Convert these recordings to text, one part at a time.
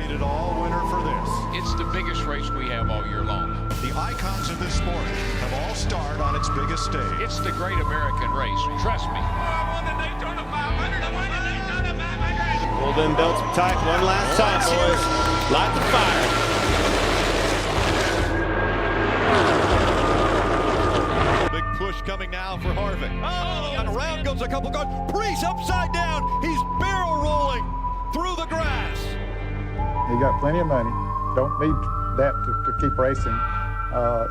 paid-it-all winner for this. It's the biggest race we have all year long. The icons of this sport have all starred on its biggest stage. It's the great American race. Trust me. I won the Daytona 500. I won the Daytona 500. Pull them belts tight one last time, boys. Light the fire. Push coming now for Harvick. Oh, and around goes a couple cars. Priest upside down. He's barrel rolling through the grass. You got plenty of money. Don't need that to keep racing.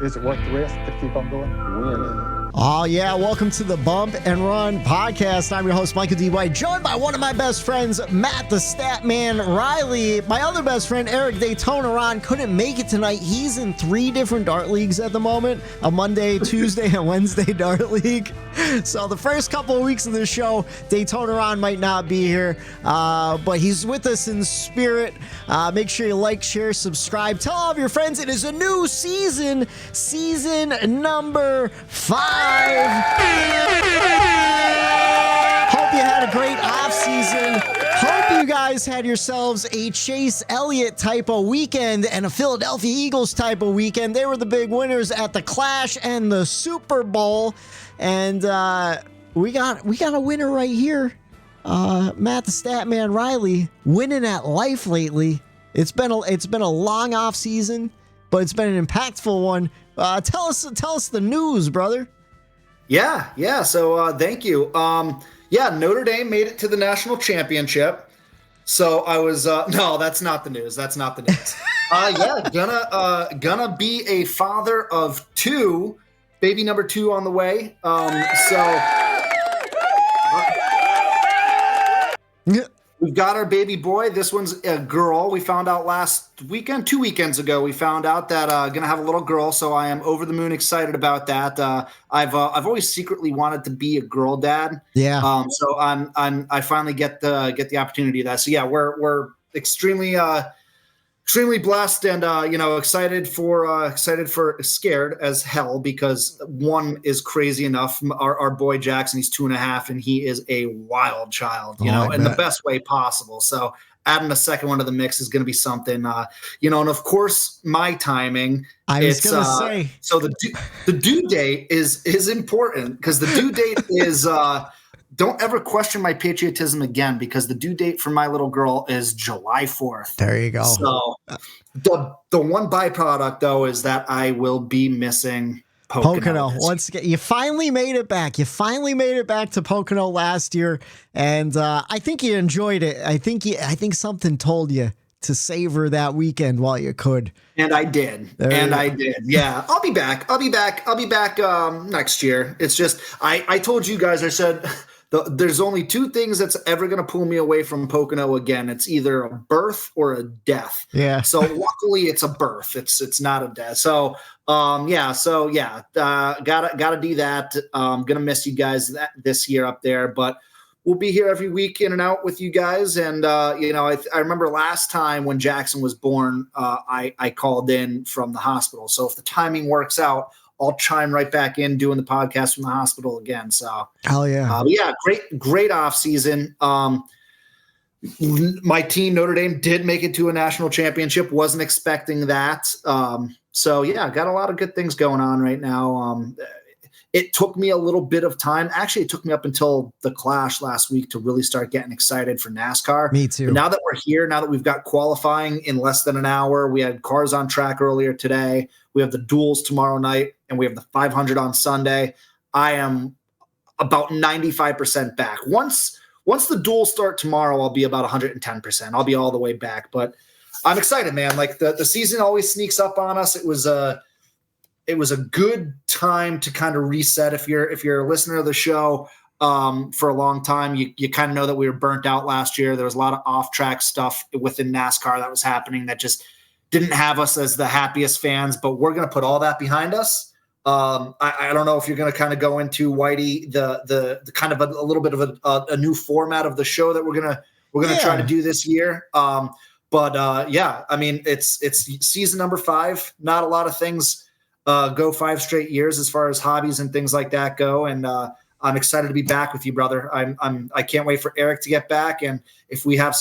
Is it worth the risk to keep on going? Win. Oh, yeah. Welcome to the Bump and Run podcast. I'm your host, Michael D. White, joined by one of my best friends, Matt the Stat Man Reilly. My other best friend, Eric Daytona Ron, couldn't make it tonight. He's in 3 different dart leagues at the moment, a Monday, Tuesday, and Wednesday dart league. So the first couple of weeks of the show, Daytona Ron might not be here, but he's with us in spirit. Make sure you like, share, subscribe. Tell all of your friends it is a new season number 5. Hope you had a great off season. Hope you guys had yourselves a Chase Elliott type of weekend and a Philadelphia Eagles type of weekend. They were the big winners at the Clash and the Super Bowl. And we got a winner right here. Matt the Stat Man Reilly winning at life lately. It's been a long off season, but it's been an impactful one. Tell us the news, brother. Yeah. So thank you. Notre Dame made it to the national championship. So I was no, that's not the news. Gonna be a father of 2, baby number 2 on the way. We've got our baby boy. This one's a girl. We found out last weekend, 2 weekends ago, we found out that gonna have a little girl. So I am over the moon excited about that. I've always secretly wanted to be a girl dad. Yeah. So I finally get the opportunity of that. So yeah, we're extremely blessed and scared as hell because one is crazy enough. Our boy Jackson, he's 2.5, and he is a wild child, in the best way possible. So adding a second one to the mix is going to be something, and of course my timing. I was going to say. So the due date is important because the due date is. Don't ever question my patriotism again because the due date for my little girl is July 4th. There you go. So the one byproduct, though, is that I will be missing Pocono. Once again, you finally made it back. You finally made it back to Pocono last year, and I think you enjoyed it. I think something told you to savor that weekend while you could. And I did. I did. Yeah. I'll be back next year. It's just I told you guys, I said there's only 2 things that's ever going to pull me away from Pocono again. It's either a birth or a death. Yeah. So luckily it's a birth. It's not a death. So gotta do that. Gonna miss you guys this year up there, but we'll be here every week in and out with you guys. And I remember last time when Jackson was born, I called in from the hospital. So if the timing works out, I'll chime right back in doing the podcast from the hospital again. So, hell yeah. Great off season. My team, Notre Dame, did make it to a national championship. Wasn't expecting that. Got a lot of good things going on right now. It took me a little bit of time. Actually, it took me up until the Clash last week to really start getting excited for NASCAR. Me too. But now that we're here, now that we've got qualifying in less than an hour, we had cars on track earlier today. We have the Duels tomorrow night, and we have the 500 on Sunday. I am about 95% back. Once the Duels start tomorrow, I'll be about 110%. I'll be all the way back. But I'm excited, man. Like the season always sneaks up on us. It was a good time to kind of reset. If you're a listener of the show for a long time, you kind of know that we were burnt out last year. There was a lot of off-track stuff within NASCAR that was happening that just didn't have us as the happiest fans, but we're going to put all that behind us. I don't know if you're going to kind of go into Whitey, the kind of a little bit of a new format of the show that we're going to try to do this year. I mean, it's season number 5. Not a lot of things go 5 straight years as far as hobbies and things like that go. And I'm excited to be back with you, brother. I can't wait for Eric to get back. And if we have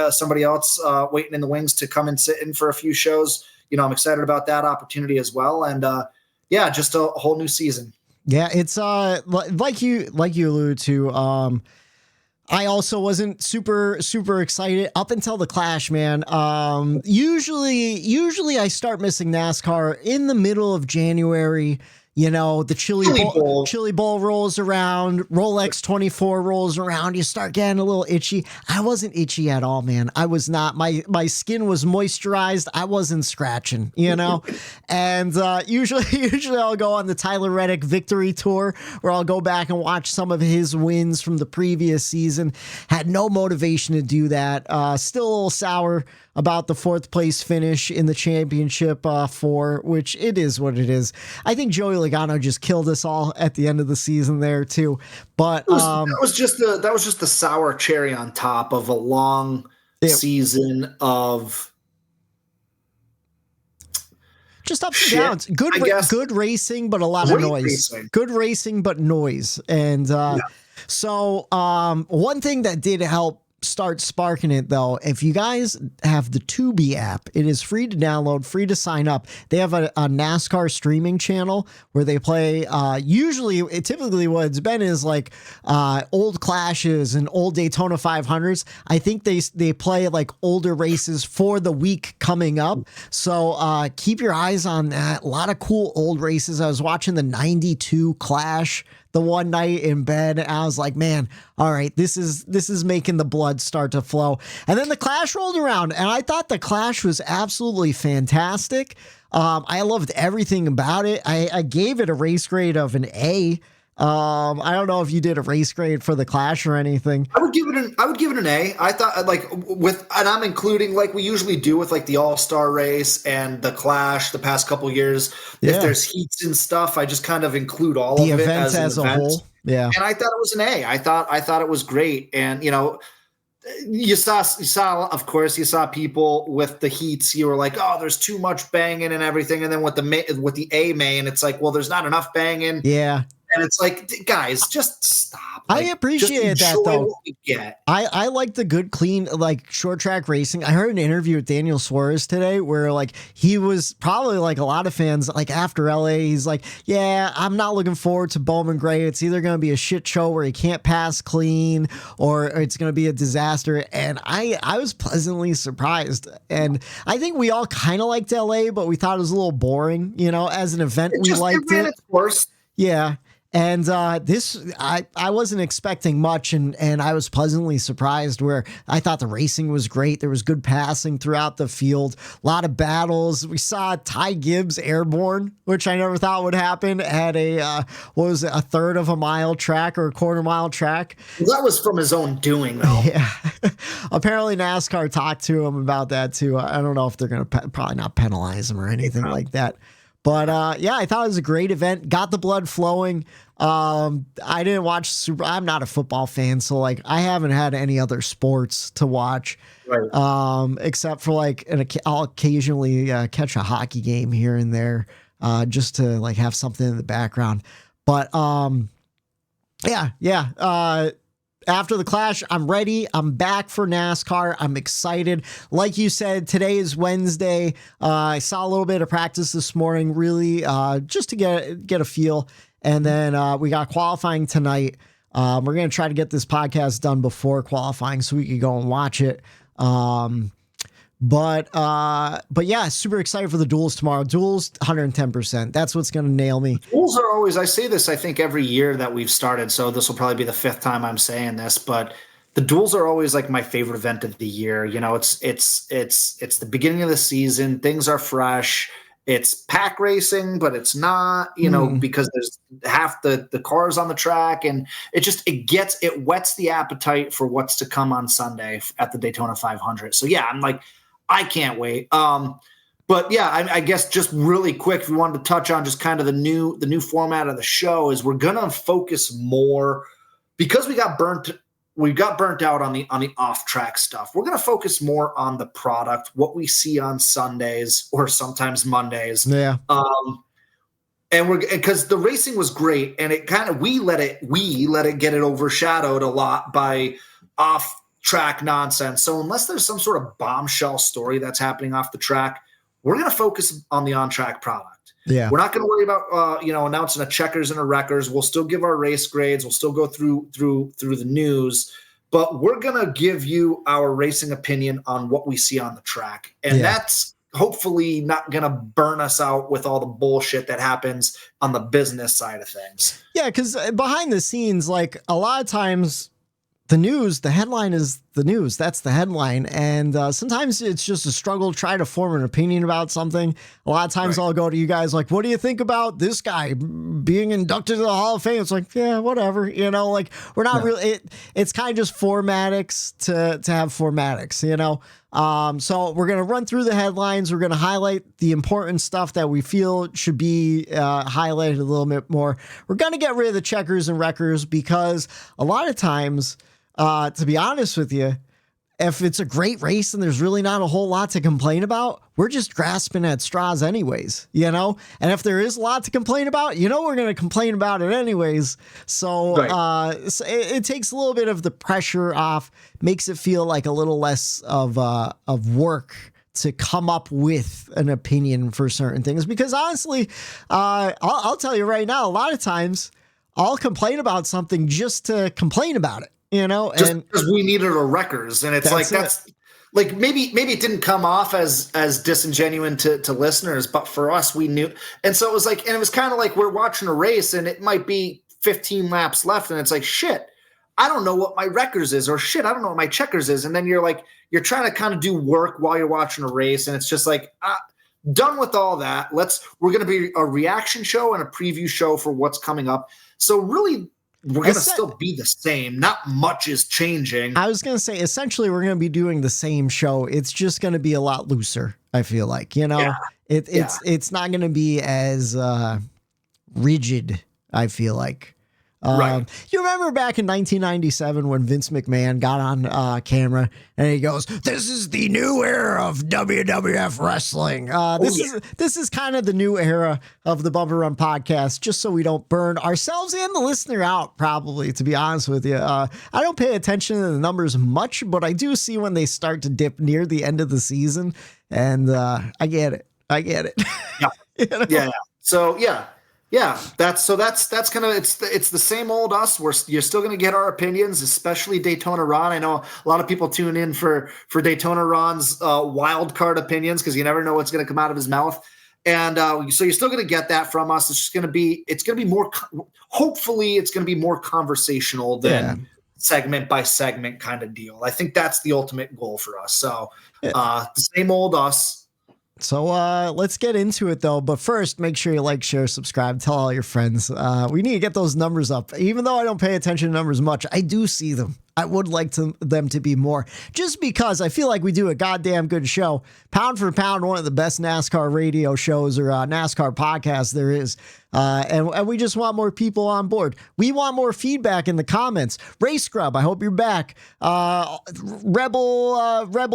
somebody else waiting in the wings to come and sit in for a few shows, I'm excited about that opportunity as well. And just a whole new season. Yeah, it's like you alluded to. I also wasn't super excited up until the Clash, man. Usually I start missing NASCAR in the middle of January. The Chili Bowl rolls around, Rolex 24 rolls around. You start getting a little itchy. I wasn't itchy at all, man. I was not. My skin was moisturized. I wasn't scratching, And usually I'll go on the Tyler Reddick victory tour, where I'll go back and watch some of his wins from the previous season. Had no motivation to do that. Still a little sour about the 4th place finish in the championship which it is what it is. I think Joey Logano just killed us all at the end of the season there too. But that was just the sour cherry on top of a long season of just ups and downs. Good racing, but a lot of noise. Racing. Good racing, but noise. And so one thing that did help start sparking it, though, if you guys have the Tubi app, it is free to download, free to sign up. They have a NASCAR streaming channel where they play typically what it's been is like old Clashes and old Daytona 500s. I think they play like older races for the week coming up, so keep your eyes on that. A lot of cool old races. I was watching the 92 Clash the one night in bed. I was like, man, all right, this is making the blood start to flow. And then the Clash rolled around, and I thought the Clash was absolutely fantastic. I loved everything about it. I gave it a race grade of an A. I don't know if you did a race grade for the Clash or anything. I would give it an A. I thought and I'm including like we usually do with like the All-Star race and the Clash the past couple years. Yeah. If there's heats and stuff, I just kind of include all of it as an event. Whole. Yeah. And I thought it was an A. I thought it was great. And you saw people with the heats. You were like, oh, there's too much banging and everything. And then with the A main, it's like, well, there's not enough banging. Yeah. And it's like, guys, just stop. I appreciate that, though. What we get. I like the good, clean, like short track racing. I heard an interview with Daniel Suarez today where like he was probably like a lot of fans, like after LA, he's like, yeah, I'm not looking forward to Bowman Grey. It's either going to be a shit show where he can't pass clean or it's going to be a disaster. And I was pleasantly surprised. And I think we all kind of liked LA, but we thought it was a little boring, as an event. We liked it. Of course. Yeah. And I wasn't expecting much, and I was pleasantly surprised where I thought the racing was great. There was good passing throughout the field, a lot of battles. We saw Ty Gibbs airborne, which I never thought would happen at a third of a mile track or a quarter mile track. That was from his own doing, though. Yeah. Apparently NASCAR talked to him about that too. I don't know if they're going to probably not penalize him or anything like that. But I thought it was a great event. Got the blood flowing. I didn't watch I'm not a football fan, so like I haven't had any other sports to watch, right. Except for like I'll occasionally catch a hockey game here and there, just to like have something in the background. But after the Clash, I'm ready. I'm back for NASCAR. I'm excited. Like you said, today is Wednesday. I saw a little bit of practice this morning, really, just to get a feel. And then we got qualifying tonight. We're going to try to get this podcast done before qualifying so we can go and watch it. But yeah, super excited for the duels tomorrow. Duels 110%. That's what's going to nail me. Duels are always, I say this, I think every year that we've started. So this will probably be the 5th time I'm saying this, but the duels are always like my favorite event of the year. It's the beginning of the season. Things are fresh. It's pack racing, but it's not, because there's half the cars on the track, and it whets the appetite for what's to come on Sunday at the Daytona 500. So yeah, I'm like, I can't wait. But yeah, I guess just really quick, if we wanted to touch on just kind of the new format of the show, is we're gonna focus more because we got burnt out on the off track stuff. We're gonna focus more on the product, what we see on Sundays or sometimes Mondays. Yeah. And because the racing was great, and it kind of we let it get it overshadowed a lot by off track nonsense. So unless there's some sort of bombshell story that's happening off the track, we're going to focus on the on track product. Yeah, we're not going to worry about announcing a checkers and a wreckers. We'll still give our race grades. We'll still go through the news, but we're going to give you our racing opinion on what we see on the track, and that's hopefully not going to burn us out with all the bullshit that happens on the business side of things. Yeah, because behind the scenes, like a lot of times the news, the headline is the news. That's the headline. And sometimes it's just a struggle to try to form an opinion about something. A lot of times I'll go to you guys like, what do you think about this guy being inducted to the Hall of Fame? It's like, yeah, whatever. Like we're not really, it's kind of just formatics to have formatics, So we're going to run through the headlines. We're going to highlight the important stuff that we feel should be highlighted a little bit more. We're going to get rid of the checkers and wreckers because a lot of times, to be honest with you, if it's a great race and there's really not a whole lot to complain about, we're just grasping at straws anyways, And if there is a lot to complain about, we're going to complain about it anyways. So, so it takes a little bit of the pressure off, makes it feel like a little less of work to come up with an opinion for certain things. Because honestly, I'll tell you right now, a lot of times I'll complain about something just to complain about it. Just because we needed a wreckers, and it's that's like maybe it didn't come off as disingenuous to listeners, but for us we knew, and so it was like, and it was kind of like we're watching a race, and it might be 15 laps left, and it's like shit, I don't know what my wreckers is, or shit, I don't know what my checkers is, and then you're trying to kind of do work while you're watching a race, and it's just like done with all that. We're going to be a reaction show and a preview show for what's coming up. So really, we're going to still be the same. Not much is changing. I was going to say, essentially, we're going to be doing the same show. It's just going to be a lot looser, I feel like. It's not going to be as rigid, I feel like. You remember back in 1997 when Vince McMahon got on camera and he goes, "This is the new era of WWF wrestling." This is kind of the new era of the Bumper Run podcast, just so we don't burn ourselves and the listener out, probably, to be honest with you. I don't pay attention to the numbers much, but I do see when they start to dip near the end of the season, and I get it. Yeah. Yeah. So, yeah. Yeah, that's kind of it's the same old us. You're still going to get our opinions, especially Daytona Ron. I know a lot of people tune in for Daytona Ron's wild card opinions because you never know what's going to come out of his mouth, and so you're still going to get that from us. It's going to be more. Hopefully, it's going to be more conversational than segment by segment kind of deal. I think that's the ultimate goal for us. So the same old us. So let's get into it, though. But first, make sure you like, share, subscribe, tell all your friends. We need to get those numbers up. Even though I don't pay attention to numbers much, I do see them. I would like them to be more, just because I feel like we do a goddamn good show. Pound for pound, one of the best NASCAR radio shows or NASCAR podcasts there is. And we just want more people on board. We want more feedback in the comments. Race Scrub, I hope you're back. Rebel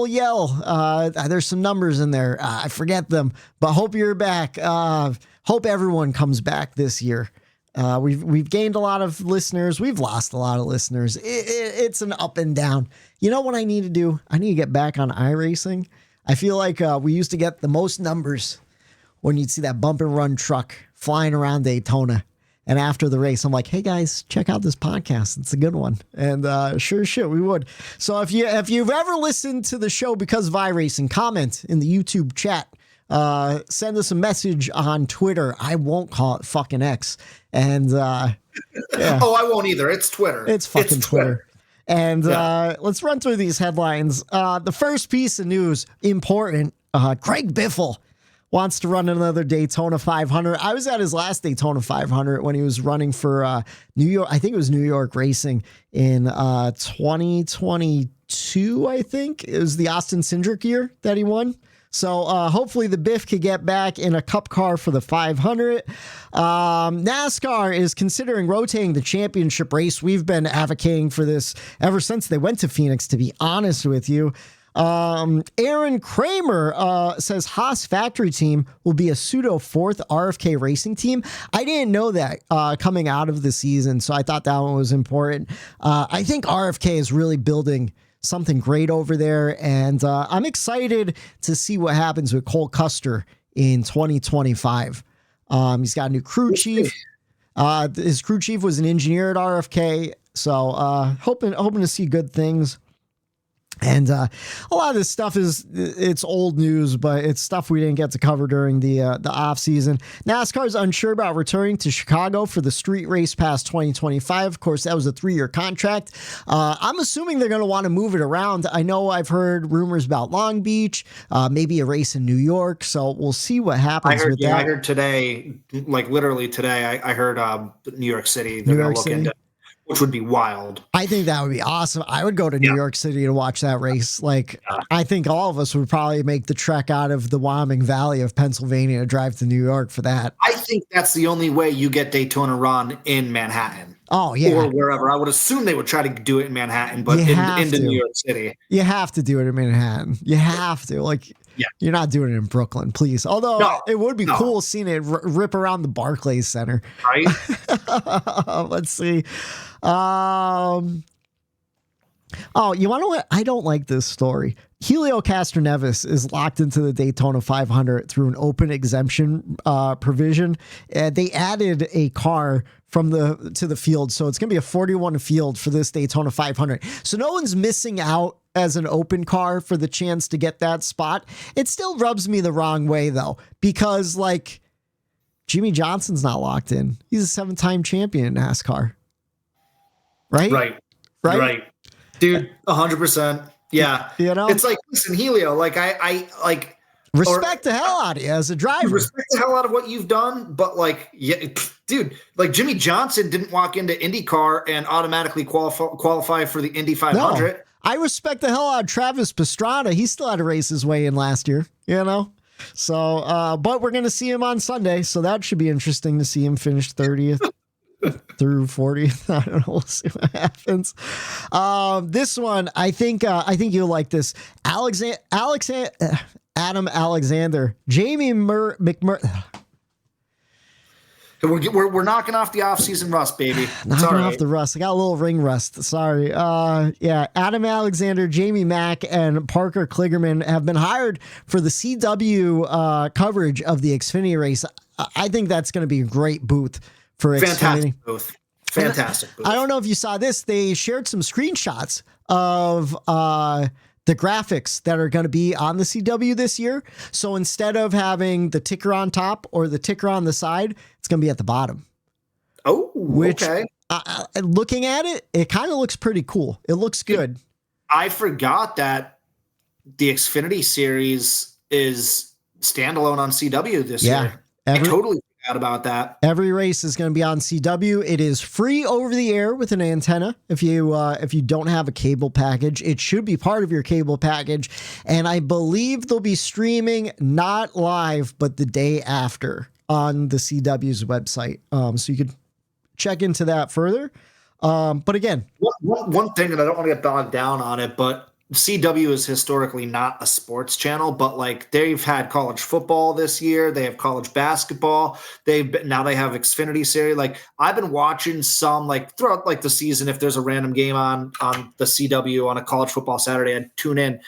Yell. There's some numbers in there. I forget them, but hope you're back. Hope everyone comes back this year. We've gained a lot of listeners. We've lost a lot of listeners. It's an up and down. You know what I need to do? I need to get back on iRacing. I feel like we used to get the most numbers when you'd see that bump and run truck flying around Daytona. And after the race, I'm like, hey guys, check out this podcast. It's a good one. And sure as shit, we would. So if you've ever listened to the show because of iRacing, comment in the YouTube chat. Send us a message on Twitter. I won't call it fucking X. And yeah. Oh, I won't either. It's Twitter. It's fucking Twitter. And let's run through these headlines. The first piece of news, important. Craig Biffle wants to run another Daytona 500. I was at his last Daytona 500 when he was running for New York. I think it was New York Racing in 2022. I think it was the Austin Cindric year that he won. So hopefully the Biff could get back in a cup car for the 500. NASCAR is considering rotating the championship race. We've been advocating for this ever since they went to Phoenix, to be honest with you. Aaron Kramer says Haas factory team will be a pseudo fourth RFK racing team. I didn't know that coming out of the season, so I thought that one was important. I think RFK is really building something great over there, and I'm excited to see what happens with Cole Custer in 2025. He's got a new crew chief. His crew chief was an engineer at RFK, so hoping to see good things. And a lot of this stuff it's old news, but it's stuff we didn't get to cover during the off season. NASCAR is unsure about returning to Chicago for the street race past 2025. Of course, that was a 3-year contract. I'm assuming they're going to want to move it around. I know I've heard rumors about Long Beach, maybe a race in New York. So we'll see what happens with that. I heard today, like literally today, I heard New York City. They're going to look into. Which would be wild. I think that would be awesome. I would go to New York City to watch that race. I think all of us would probably make the trek out of the Wyoming Valley of Pennsylvania to drive to New York for that. I think that's the only way you get Daytona Ron in Manhattan. Oh, yeah. Or wherever. I would assume they would try to do it in Manhattan, but into New York City. You have to do it in Manhattan. You have to. You're not doing it in Brooklyn, please. Although it would be cool seeing it rip around the Barclays Center. Right? Let's see. You want to know what? I don't like this story. Helio Castroneves is locked into the Daytona 500 through an open exemption provision. They added a car to the field, so it's going to be a 41 field for this Daytona 500. So no one's missing out as an open car for the chance to get that spot. It still rubs me the wrong way though, because Jimmy Johnson's not locked in. He's a 7-time champion in NASCAR. Right? Right. Dude, 100%. Yeah. It's listen, Helio, I respect the hell out of you as a driver. Respect the hell out of what you've done, but dude, Jimmy Johnson didn't walk into IndyCar and automatically qualify for the Indy 500. No, I respect the hell out of Travis Pastrana. He still had to race his way in last year, So, but we're going to see him on Sunday, so that should be interesting to see him finish 30th. Through 40th. I don't know. We'll see what happens. This one, I think you'll like this. Adam Alexander, Jamie McMurray. We're knocking off the off-season rust, baby. Knocking off the rust. I got a little ring rust. Sorry. Adam Alexander, Jamie Mack, and Parker Kligerman have been hired for the CW coverage of the Xfinity race. I think that's going to be a great booth for Xfinity. Fantastic booth. I don't know if you saw this. They shared some screenshots of the graphics that are going to be on the CW this year. So instead of having the ticker on top or the ticker on the side, it's going to be at the bottom. Oh, okay. Looking at it, it kind of looks pretty cool. It looks good. I forgot that the Xfinity series is standalone on CW this year. I totally forgot about that. Every race is going to be on CW. It is free over the air with an antenna. If you don't have a cable package, it should be part of your cable package. And I believe they'll be streaming not live, but the day after on the CW's website. So you could check into that further. But again, one thing, and I don't want to get bogged down on it, but CW is historically not a sports channel, but they've had college football this year. They have college basketball. Now they have Xfinity series. I've been watching some throughout the season. If there's a random game on the CW on a college football Saturday, I'd tune in.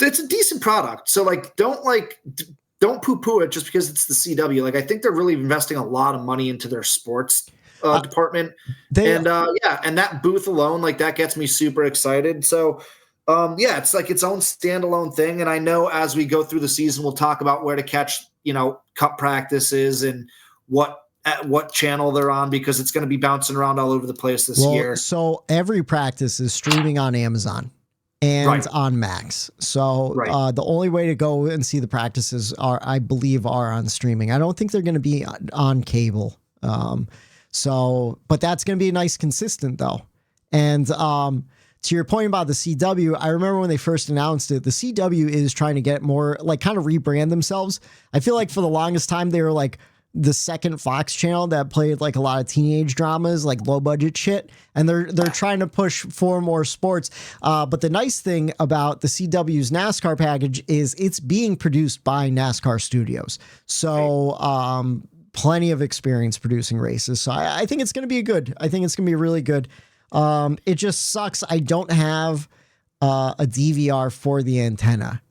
It's a decent product. So don't poo-poo it just because it's the CW. I think they're really investing a lot of money into their sports department. And that booth alone, that gets me super excited. So it's its own standalone thing. And I know as we go through the season, we'll talk about where to catch, cup practices and what channel they're on, because it's going to be bouncing around all over the place this year. So every practice is streaming on Amazon and on Max. So the only way to go and see the practices I believe are on streaming. I don't think they're going to be on cable. But that's going to be a nice consistent though. And, to your point about the CW, I remember when they first announced it, the CW is trying to get more, kind of rebrand themselves. I feel like for the longest time, they were the second Fox channel that played like a lot of teenage dramas, like low budget shit. And they're trying to push for more sports. But the nice thing about the CW's NASCAR package is it's being produced by NASCAR Studios. So plenty of experience producing races. So I think it's going to be good. I think it's going to be really good. It just sucks. I don't have a DVR for the antenna.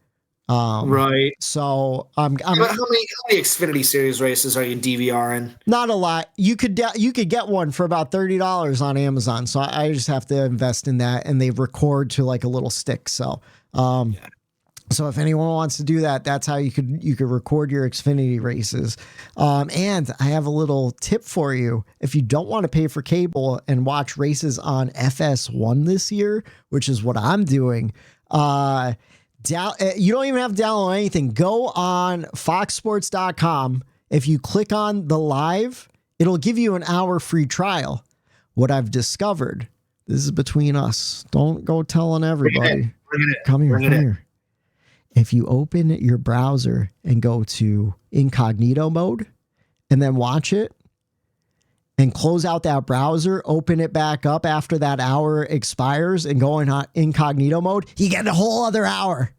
Right. So how many Xfinity Series races are you DVRing? Not a lot. You could get one for about $30 on Amazon. So I just have to invest in that, and they record to like a little stick. So, so if anyone wants to do that, that's how you could record your Xfinity races. And I have a little tip for you. If you don't want to pay for cable and watch races on FS1 this year, which is what I'm doing, you don't even have to download anything. Go on foxsports.com. If you click on the live, it'll give you an hour free trial. What I've discovered, this is between us. Don't go telling everybody. Come here. If you open your browser and go to incognito mode and then watch it and close out that browser, open it back up after that hour expires and go in incognito mode, you get a whole other hour.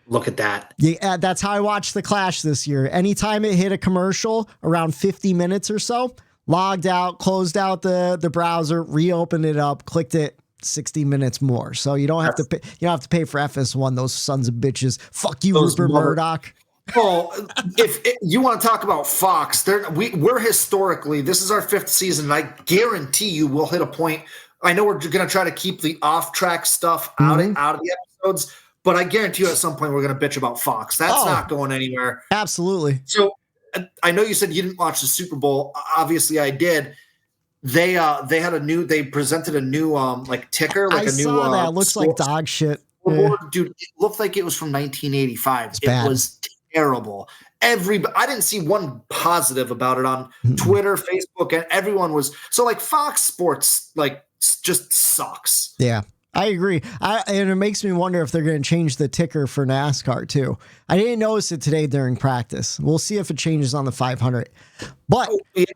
Look at that. Yeah, that's how I watched the Clash this year. Anytime it hit a commercial around 50 minutes or so, logged out, closed out the browser, reopened it up, clicked it, 60 minutes more. So you don't have to pay. You don't have to pay for FS1. Those sons of bitches. Fuck you, Rupert Murdoch. Well, if you want to talk about Fox, we're historically, this is our 5th season, and I guarantee you we'll hit a point. I know we're going to try to keep the off-track stuff out of the episodes, but I guarantee you at some point we're going to bitch about Fox. That's not going anywhere. Absolutely. So I know you said you didn't watch the Super Bowl. Obviously, I did. They presented a new like ticker, like I saw that. It looks like dog shit. Dude, it looked like it was from 1985. It was terrible. I didn't see one positive about it on Twitter, Facebook, and everyone was so like Fox Sports like just sucks. Yeah. I agree. And it makes me wonder if they're going to change the ticker for NASCAR too. I didn't notice it today during practice. We'll see if it changes on the 500. But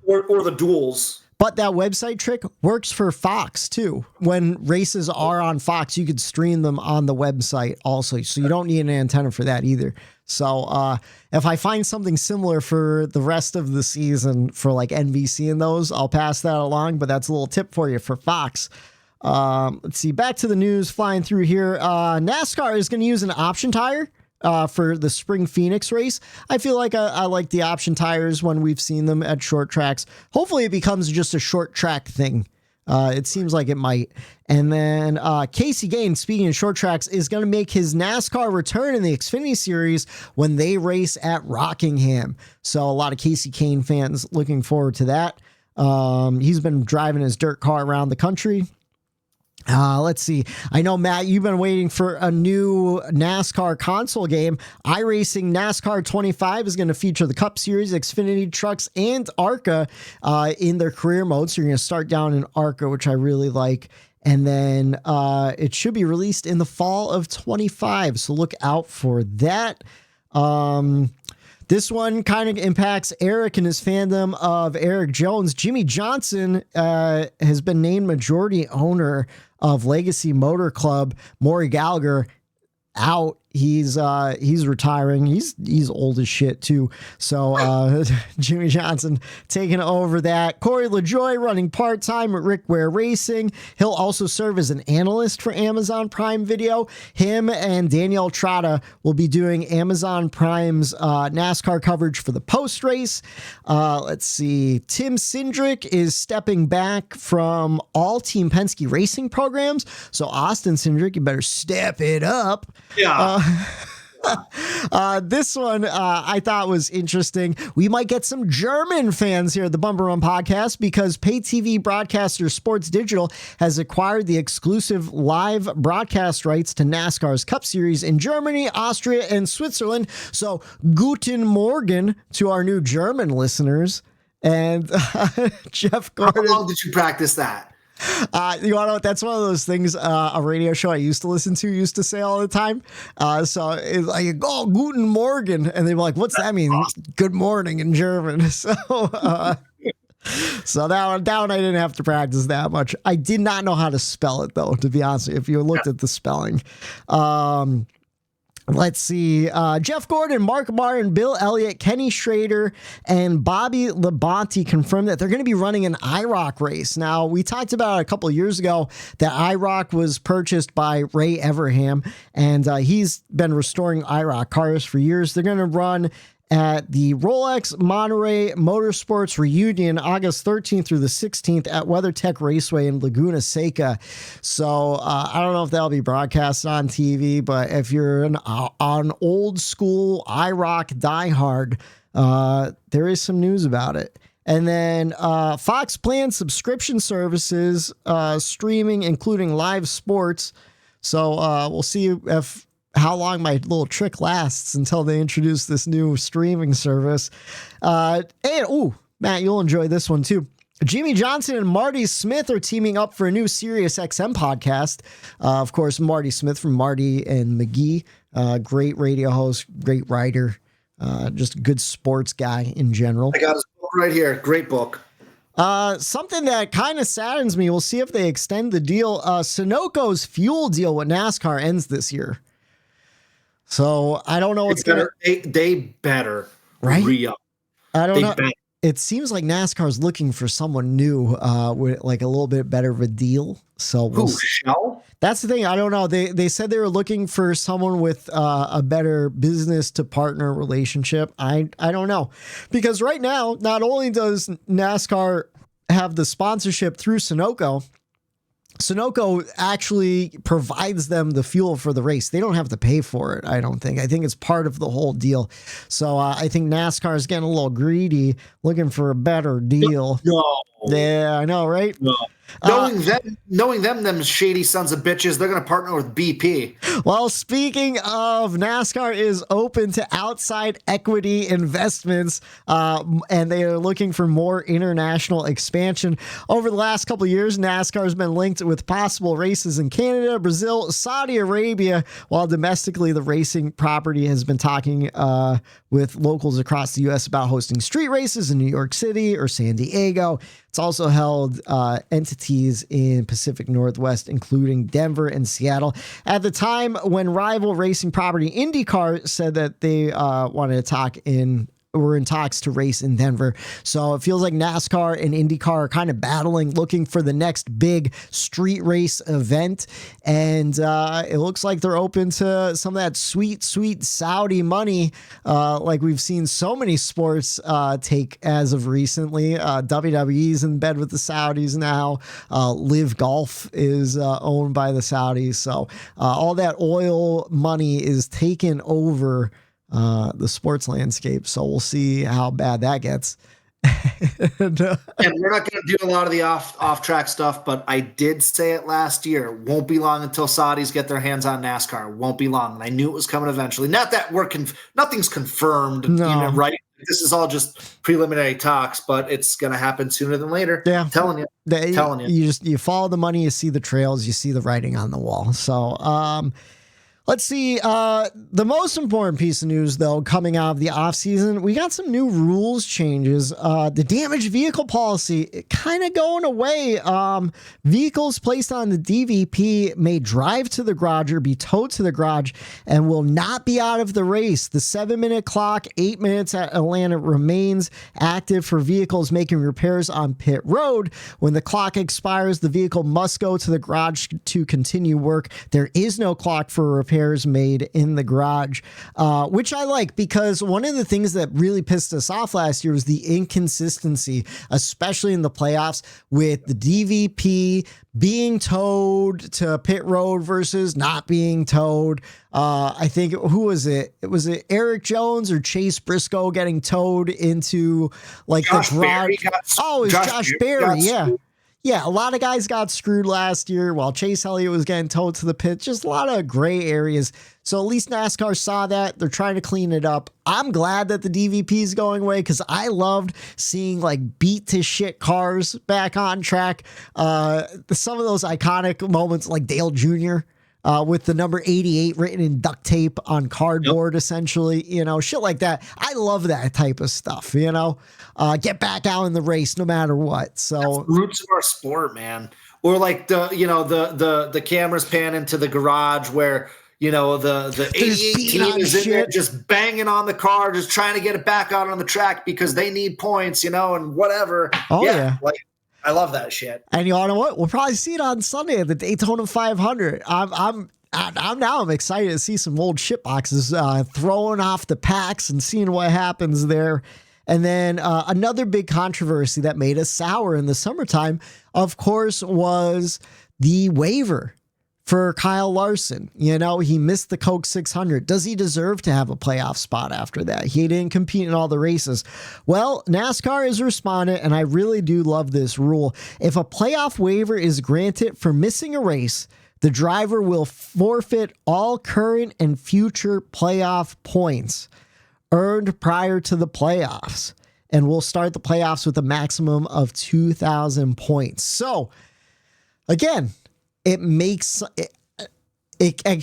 or the duels. But that website trick works for Fox too. When races are on Fox, you could stream them on the website also. So you don't need an antenna for that either. So if I find something similar for the rest of the season for like NBC and those, I'll pass that along. But that's a little tip for you for Fox. Let's see. Back to the news flying through here. NASCAR is going to use an option tire for the Spring Phoenix race. I feel like I like the option tires when we've seen them at short tracks. Hopefully it becomes just a short track thing. It seems like it might. And then Casey Gaines, speaking of short tracks, is going to make his NASCAR return in the Xfinity Series when they race at Rockingham. So a lot of Casey Kane fans looking forward to that. He's been driving his dirt car around the country. Let's see. I know, Matt, you've been waiting for a new NASCAR console game. iRacing NASCAR 25 is going to feature the Cup Series, Xfinity trucks, and Arca in their career mode. So you're going to start down in Arca, which I really like. And then it should be released in the fall of 25. So look out for that. This one kind of impacts Eric and his fandom of Eric Jones. Jimmy Johnson has been named majority owner of Legacy Motor Club. Maury Gallagher out. He's retiring. He's old as shit too. So Jimmy Johnson taking over that. Corey LaJoy running part-time at Rick Ware Racing. He'll also serve as an analyst for Amazon Prime Video. Him and Danielle Trotta will be doing Amazon Prime's NASCAR coverage for the post-race. Let's see. Tim Cindric is stepping back from all Team Penske racing programs. So Austin Cindric, you better step it up. Yeah. This one I thought was interesting. We might get some German fans here at the Bumper Run podcast because pay TV broadcaster Sports Digital has acquired the exclusive live broadcast rights to NASCAR's Cup Series in Germany, Austria, and Switzerland. So guten Morgen to our new German listeners. And Jeff Gordon. How long did you practice that? You want to know, that's one of those things a radio show I used to listen to used to say all the time. So it's like, oh, guten Morgen. And they were like, what's that mean? Good morning in German. So that one I didn't have to practice that much. I did not know how to spell it, though, to be honest, if you looked at the spelling. Let's see. Jeff Gordon, Mark Martin, Bill Elliott, Kenny Schrader, and Bobby Labonte confirmed that they're going to be running an IROC race. Now, we talked about a couple of years ago that IROC was purchased by Ray Everham, and he's been restoring IROC cars for years. They're going to run at the Rolex Monterey Motorsports Reunion, August 13th through the 16th at WeatherTech Raceway in Laguna Seca. So I don't know if that'll be broadcast on TV, but if you're an old school IROC diehard, there is some news about it. And then Fox plans subscription services, streaming, including live sports. So we'll see how long my little trick lasts until they introduce this new streaming service. And Matt, you'll enjoy this one too. Jimmy Johnson and Marty Smith are teaming up for a new Sirius XM podcast. Of course, Marty Smith from Marty and McGee, great radio host, great writer, just a good sports guy in general. I got his book right here. Great book. Something that kind of saddens me. We'll see if they extend the deal. Sunoco's fuel deal with NASCAR ends this year. So I don't know what's going to. They better right? re-up. I don't know. It seems like NASCAR is looking for someone new with like a little bit better of a deal. So Shell? That's the thing. I don't know. They said they were looking for someone with a better business to partner relationship. I don't know, because right now, not only does NASCAR have the sponsorship through Sunoco actually provides them the fuel for the race. They don't have to pay for it, I don't think. I think it's part of the whole deal. So I think NASCAR is getting a little greedy, looking for a better deal. No. Yeah, I know, right? No. Knowing them shady sons of bitches, they're going to partner with BP. Well, speaking of, NASCAR is open to outside equity investments, and they are looking for more international expansion. Over the last couple of years, NASCAR has been linked with possible races in Canada, Brazil, Saudi Arabia, while domestically the racing property has been talking with locals across the U.S. about hosting street races in New York City or San Diego. It's also held entities in Pacific Northwest, including Denver and Seattle. At the time when rival racing property IndyCar said that they wanted to were in talks to race in Denver. So it feels like NASCAR and IndyCar are kind of battling, looking for the next big street race event. And it looks like they're open to some of that sweet, sweet Saudi money, like we've seen so many sports take as of recently. WWE's in bed with the Saudis now. Live Golf is owned by the Saudis. So all that oil money is taken over the sports landscape. So we'll see how bad that gets. And we're not going to do a lot of the off track stuff, but I did say it last year. Won't be long until Saudis get their hands on NASCAR. Won't be long. And I knew it was coming eventually. Not that nothing's confirmed, right? This is all just preliminary talks, but it's going to happen sooner than later. Yeah. I'm telling you. You follow the money, you see the trails, you see the writing on the wall. So, let's see. The most important piece of news, though, coming out of the offseason, we got some new rules changes. The damaged vehicle policy kind of going away. Vehicles placed on the DVP may drive to the garage or be towed to the garage and will not be out of the race. The 7-minute clock, 8 minutes at Atlanta, remains active for vehicles making repairs on pit road. When the clock expires, the vehicle must go to the garage to continue work. There is no clock for repairs made in the garage, which I like, because one of the things that really pissed us off last year was the inconsistency, especially in the playoffs, with the DVP being towed to pit road versus not being towed. I think, who was it? Was it Eric Jones or Chase Briscoe getting towed into like Josh the garage? It was Josh Berry. Yeah. Yeah, a lot of guys got screwed last year while Chase Elliott was getting towed to the pit. Just a lot of gray areas. So at least NASCAR saw that. They're trying to clean it up. I'm glad that the DVP is going away because I loved seeing like beat to shit cars back on track. Some of those iconic moments like Dale Jr. With the number 88 written in duct tape on cardboard, essentially, shit like that. I love that type of stuff, get back out in the race no matter what. So that's the roots of our sport, man. Or like the cameras pan into the garage where, the 88 team is in there just banging on the car, just trying to get it back out on the track because they need points, and whatever. Oh yeah. Like, I love that shit. And you know what? We'll probably see it on Sunday at the Daytona 500. I'm excited to see some old shit boxes throwing off the packs and seeing what happens there. And then another big controversy that made us sour in the summertime, of course, was the waiver for Kyle Larson. He missed the Coke 600. Does he deserve to have a playoff spot after that? He didn't compete in all the races. Well, NASCAR has responded, and I really do love this rule. If a playoff waiver is granted for missing a race, the driver will forfeit all current and future playoff points earned prior to the playoffs, and will start the playoffs with a maximum of 2,000 points. So, again, it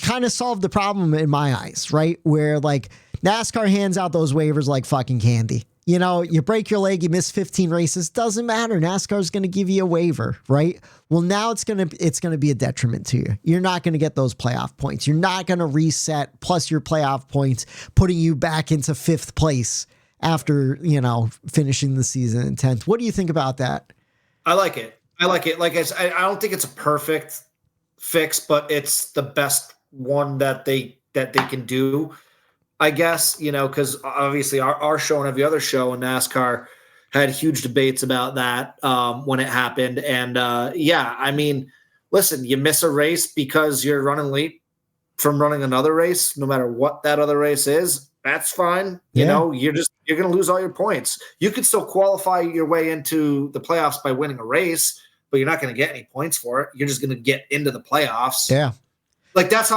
kind of solved the problem in my eyes, right? Where like NASCAR hands out those waivers like fucking candy. You break your leg, you miss 15 races, doesn't matter. NASCAR is going to give you a waiver, right? Well, now it's going to be a detriment to you. You're not going to get those playoff points. You're not going to reset plus your playoff points, putting you back into 5th place after, finishing the season in 10th. What do you think about that? I like it. Like I don't think it's a perfect fix, but it's the best one that they can do, I guess, because obviously our show and every other show in NASCAR had huge debates about that when it happened. And listen, you miss a race because you're running late from running another race, no matter what that other race is, that's fine. You're going to lose all your points. You could still qualify your way into the playoffs by winning a race, but you're not going to get any points for it. You're just going to get into the playoffs. Yeah. Like that's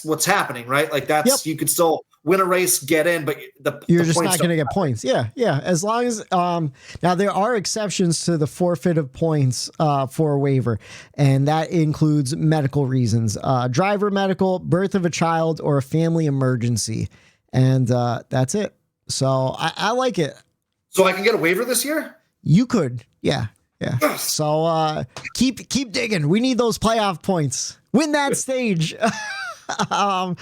what's happening, right? Like You could still win a race, get in, but you're just not going to get points. Yeah. As long as now there are exceptions to the forfeit of points for a waiver, and that includes medical reasons, driver medical, birth of a child, or a family emergency, and that's it. So I like it. So I can get a waiver this year? You could, yeah. So keep digging. We need those playoff points. Win that stage. And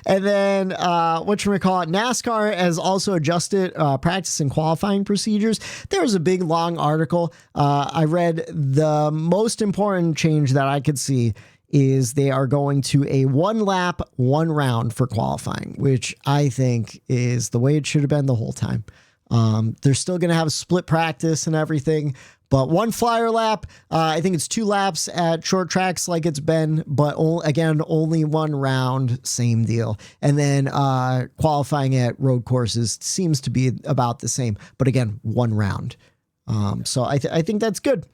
then whatchamacallit, NASCAR has also adjusted practice and qualifying procedures. There was a big long article. I read the most important change that I could see is they are going to a 1 lap, 1 round for qualifying, which I think is the way it should have been the whole time. They're still going to have a split practice and everything, but 1 flyer lap, I think it's 2 laps at short tracks like it's been, but only 1 round, same deal. And then qualifying at road courses seems to be about the same, but again, 1 round. So I think that's good.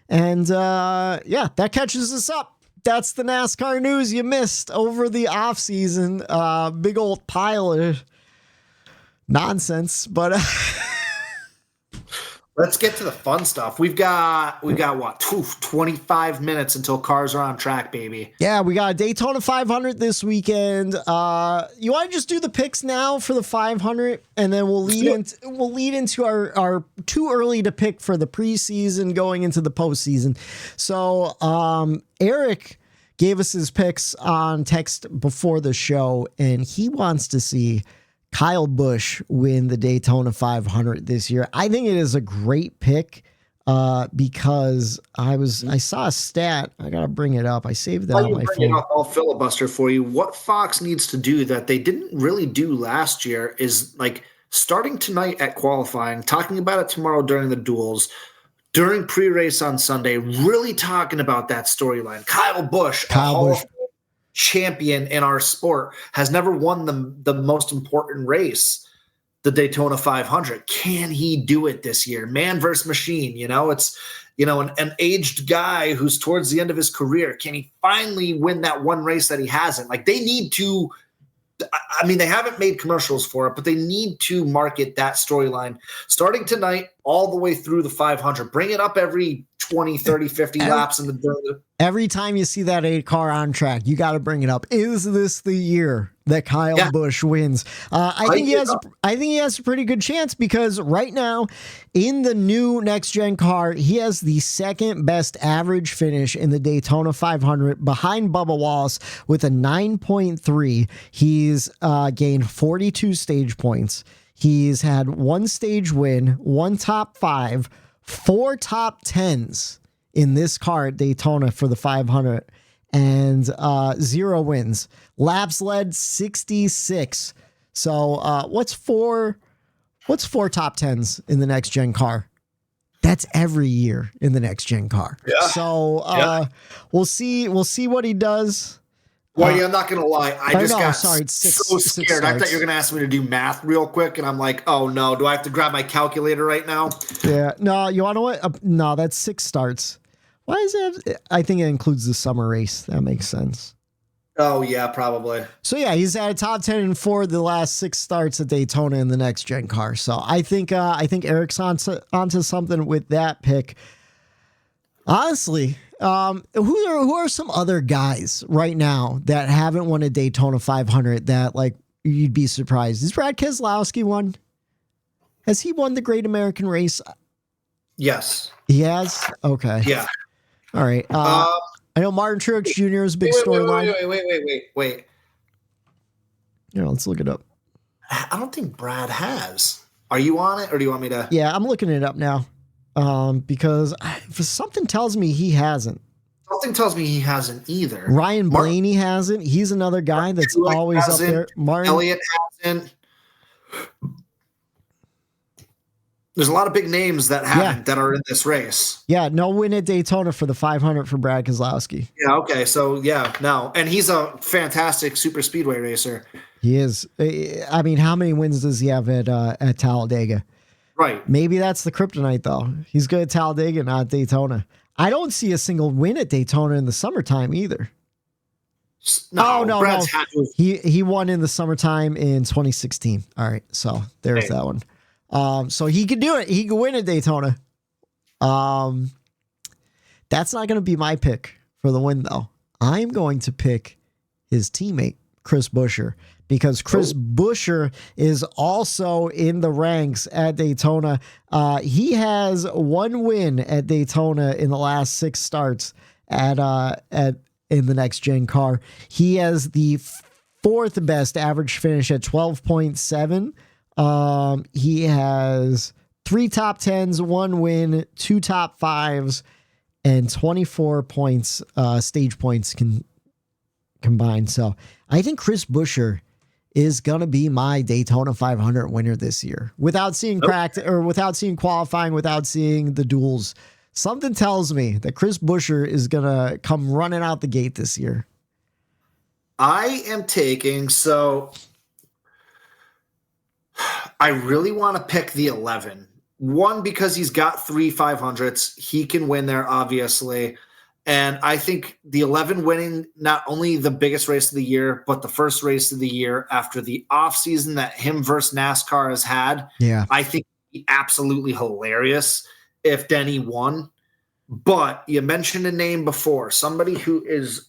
And that catches us up. That's the NASCAR news you missed over the off season. Big old pile of nonsense, but let's get to the fun stuff. We've got what, 25 minutes until cars are on track, baby. Yeah, we got a Daytona 500 this weekend. You want to just do the picks now for the 500, and then we'll lead into our too early to pick for the preseason going into the postseason. So Eric gave us his picks on text before the show, and he wants to see Kyle Busch win the Daytona 500 this year. I think it is a great pick because I saw a stat. I got to bring it up. I saved that on my phone. I'll filibuster for you. What Fox needs to do that they didn't really do last year is like starting tonight at qualifying, talking about it tomorrow during the duels, during pre-race on Sunday, really talking about that storyline. Kyle Busch, champion in our sport, has never won the most important race, the Daytona 500. Can he do it this year? Man versus machine, it's an aged guy who's towards the end of his career. Can he finally win that one race that he hasn't? Like, they need to, I mean, they haven't made commercials for it, but they need to market that storyline starting tonight all the way through the 500. Bring it up every 20, 30, 50 laps in the Every time you see that 8 car on track, you got to bring it up. Is this the year that Kyle Busch wins? I think he has a pretty good chance, because right now in the new next gen car, he has the second best average finish in the Daytona 500 behind Bubba Wallace with a 9.3. He's gained 42 stage points. He's had 1 stage win, 1 top 5, 4 top 10s in this car at Daytona for the 500, and 0 wins. Laps led 66. So what's four top 10s in the next gen car? That's every year in the next gen car. Yeah. So we'll see what he does. Well, yeah, I'm not gonna lie. I just got six so scared. I thought you were gonna ask me to do math real quick, and I'm like, oh no, do I have to grab my calculator right now? Yeah, no, you want to what? No, that's 6 starts. Why is that? I think it includes the summer race. That makes sense. Oh yeah, probably. So yeah, he's at a top 10 in 4 of the last 6 starts at Daytona in the next gen car. So I think Eric's onto something with that pick. Honestly, who are some other guys right now that haven't won a Daytona 500 that like you'd be surprised? Is Brad Keselowski won? Has he won the Great American Race? Yes. He has? Okay. Yeah. All right. I know Martin Truex Jr. is a big storyline. Wait. Yeah, let's look it up. I don't think Brad has. Are you on it, or do you want me to? Yeah, I'm looking it up now. Because something tells me he hasn't. Something tells me he hasn't either. Ryan Blaney hasn't. He's another guy that's always up there. Martin Elliott hasn't. There's a lot of big names that haven't that are in this race. Yeah, no win at Daytona for the 500 for Brad Keselowski. Yeah, okay. So, no. And he's a fantastic super speedway racer. He is. I mean, how many wins does he have at Talladega? Right. Maybe that's the kryptonite, though. He's good at Talladega, not Daytona. I don't see a single win at Daytona in the summertime either. No. He won in the summertime in 2016. All right, so there's that one. So he could do it. He could win at Daytona. That's not going to be my pick for the win, though. I'm going to pick his teammate, Chris Buescher, because Chris Buescher is also in the ranks at Daytona. He has 1 win at Daytona in the last 6 starts in the next gen car. He has the 4th best average finish at 12.7. He has 3 top 10s, 1 win, 2 top 5s, and 24 points, stage points combined. So I think Chris Buescher is going to be my Daytona 500 winner this year without seeing practice or without seeing qualifying, without seeing the duels. Something tells me that Chris Buescher is going to come running out the gate this year. I am taking, I really want to pick the 11. 1, because he's got 3 500s. He can win there, obviously. And I think the 11 winning not only the biggest race of the year, but the first race of the year after the offseason that him versus NASCAR has had. Yeah. I think it'd be absolutely hilarious if Denny won. But you mentioned a name before, somebody who is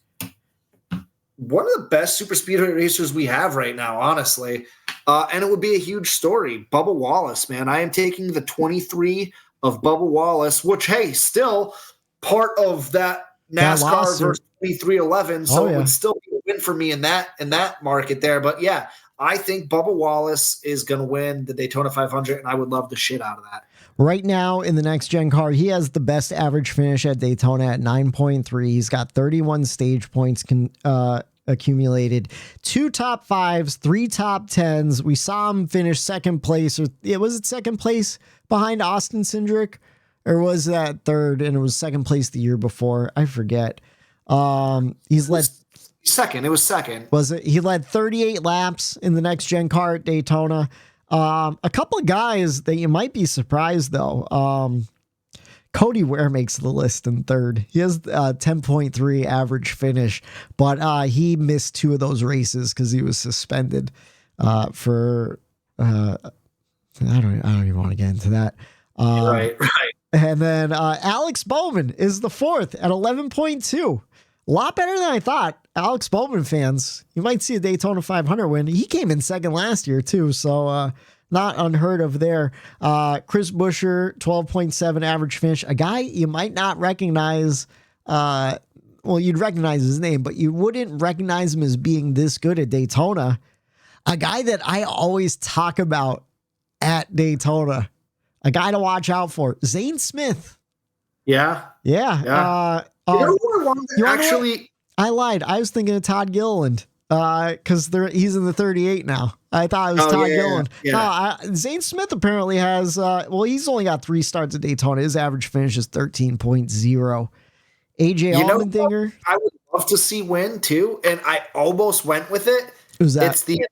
one of the best super speedway racers we have right now, honestly. And it would be a huge story. Bubba Wallace, man. I am taking the 23 of Bubba Wallace, which, hey, still part of that NASCAR versus 2311. So it would still be a win for me in that market there. But yeah, I think Bubba Wallace is going to win the Daytona 500, and I would love the shit out of that. Right now in the next gen car, he has the best average finish at Daytona at 9.3. He's got 31 stage points accumulated, 2 top 5s, 3 top 10s. We saw him finish second place, was it second place behind Austin Cindric, or was that third and it was second place the year before? I forget. He's led second. It was second. Was it? He led 38 laps in the next gen car at Daytona. A couple of guys that you might be surprised though. Cody Ware makes the list in third. He has 10.3 average finish, but he missed 2 of those races because he was suspended for. I don't even want to get into that. Right. And then Alex Bowman is the 4th at 11.2. A lot better than I thought. Alex Bowman fans, you might see a Daytona 500 win. He came in second last year too, so not unheard of there. Chris Buescher, 12.7 average finish. A guy you might not recognize. Well, you'd recognize his name, but you wouldn't recognize him as being this good at Daytona. A guy that I always talk about at Daytona. A guy to watch out for. Zane Smith. Yeah. Actually, I lied. I was thinking of Todd Gilliland because he's in the 38 now. I thought it was Todd Gilliland. Yeah. Zane Smith apparently has, he's only got 3 starts at Daytona. His average finish is 13.0. AJ Allmendinger. I would love to see win too, and I almost went with it. Who's that? It's the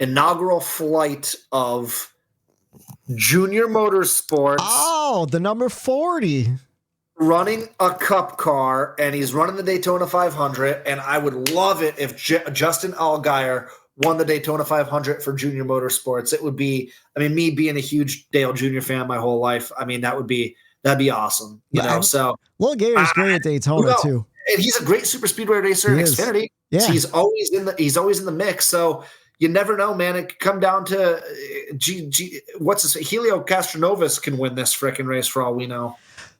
inaugural flight of Junior Motorsports. Oh, the number 40. Running a cup car, and he's running the Daytona 500, and I would love it if Justin Allgaier won the Daytona 500 for Junior Motorsports. It would be, me being a huge Dale Jr. fan my whole life, that'd be awesome. So Will Gator's great at Daytona too. And he's a great super speedway racer in Xfinity. Yeah. So he's always in the mix. So you never know, man. It could come down to Helio Castroneves can win this freaking race for all we know.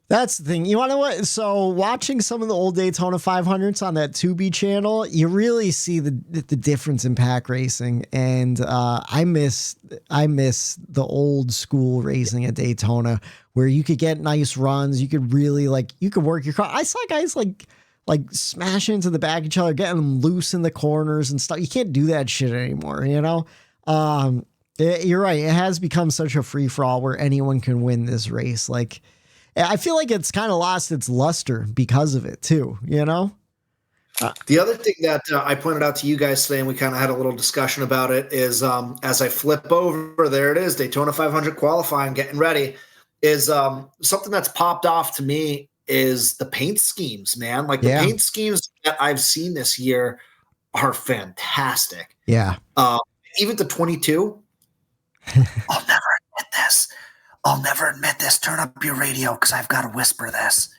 That's the thing. You want to know what? So watching some of the old Daytona 500s on that Tubi channel, you really see the difference in pack racing. And I miss the old school racing at Daytona where you could get nice runs. You could really you could work your car. I saw guys like smash into the back of each other, getting them loose in the corners and stuff. You can't do that shit anymore, you're right. It has become such a free for all where anyone can win this race. I feel like it's kind of lost its luster because of it too, The other thing that I pointed out to you guys today, and we kind of had a little discussion about it, is as I flip over, there it is, Daytona 500 qualifying, getting ready, is something that's popped off to me is the paint schemes, man. The paint schemes that I've seen this year are fantastic. Yeah. Even the 22. I'll never admit this. Turn up your radio because I've got to whisper this.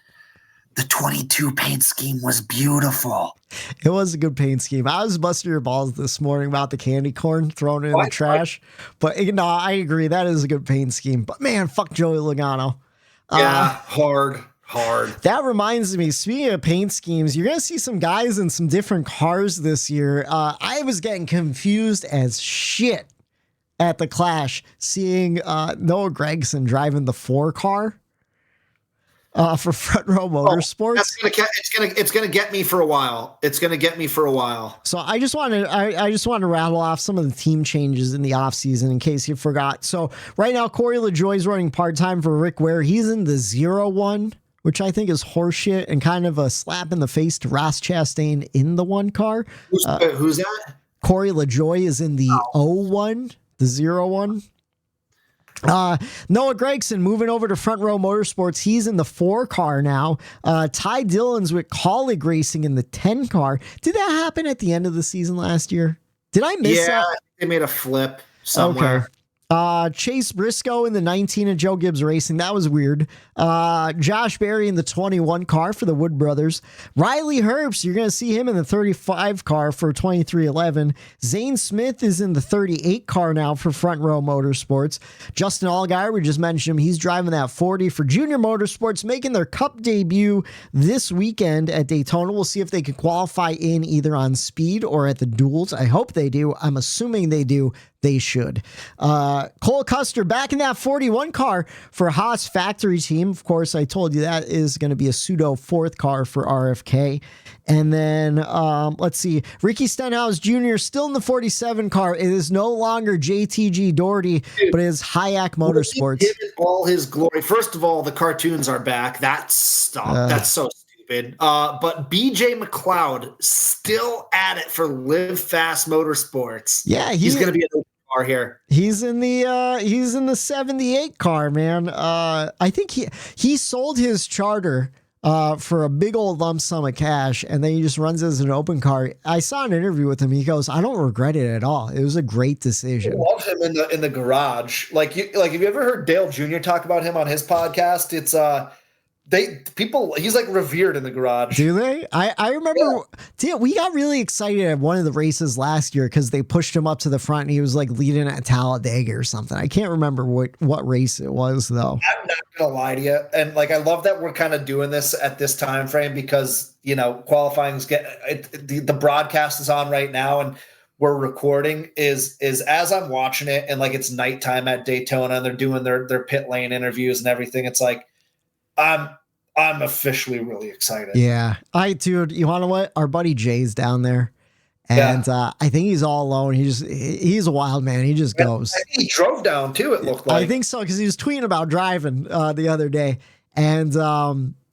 The 22 paint scheme was beautiful. It was a good paint scheme. I was busting your balls this morning about the candy corn thrown in the trash. But no, I agree. That is a good paint scheme. But man, fuck Joey Logano. Yeah, hard. That reminds me, speaking of paint schemes, you're going to see some guys in some different cars this year. I was getting confused as shit at the Clash, seeing Noah Gragson driving the 4 car for Front Row Motorsports. It's gonna get me for a while. So I just want to rattle off some of the team changes in the offseason in case you forgot. So right now, Corey LaJoie is running part-time for Rick Ware. He's in the 0-1, which I think is horseshit and kind of a slap in the face to Ross Chastain in the 1 car. Who's that? Corey LaJoie is in the 0-1. The 0-1. Noah Gragson moving over to Front Row Motorsports. He's in the 4 car now. Ty Dillon's with Colleague Racing in the 10 car. Did that happen at the end of the season last year? Did I miss that? Yeah, they made a flip somewhere. Okay. Chase Briscoe in the 19 of Joe Gibbs Racing. That was weird. Josh Berry in the 21 car for the Wood Brothers. Riley Herbst, you're going to see him in the 35 car for 2311. Zane Smith is in the 38 car now for Front Row Motorsports. Justin Allgaier, we just mentioned him. He's driving that 40 for Junior Motorsports, making their Cup debut this weekend at Daytona. We'll see if they can qualify in either on speed or at the duels. I hope they do. I'm assuming they do. They should. Cole Custer back in that 41 car for Haas factory team. Of course, I told you that is going to be a pseudo 4th car for RFK. And then let's see. Ricky Stenhouse Jr. still in the 47 car. It is no longer JTG Doherty, but it is Hayek Motorsports. Give it all his glory. First of all, the cartoons are back. That's so stupid. But BJ McLeod still at it for Live Fast Motorsports. Yeah, he's going to be a car here. He's in the 78 car, man. I think he sold his charter for a big old lump sum of cash, and then he just runs as an open car. I saw an interview with him. He goes, "I don't regret it at all. It was a great decision." I love him in the garage. Like have you ever heard Dale Jr. talk about him on his podcast? It's he's like revered in the garage. Do they? I remember we got really excited at one of the races last year because they pushed him up to the front and he was like leading at Talladega or something. I can't remember what race it was though. I'm not gonna lie to you, and like I love that we're kind of doing this at this time frame because qualifying's the broadcast is on right now and we're recording is as I'm watching it and like it's nighttime at Daytona and they're doing their pit lane interviews and everything. It's like I'm officially really excited. Yeah. Dude, you want to know what? Our buddy Jay's down there. And I think he's all alone. He's a wild man. He just goes. I think he drove down too, it looked like. I think so, because he was tweeting about driving the other day. And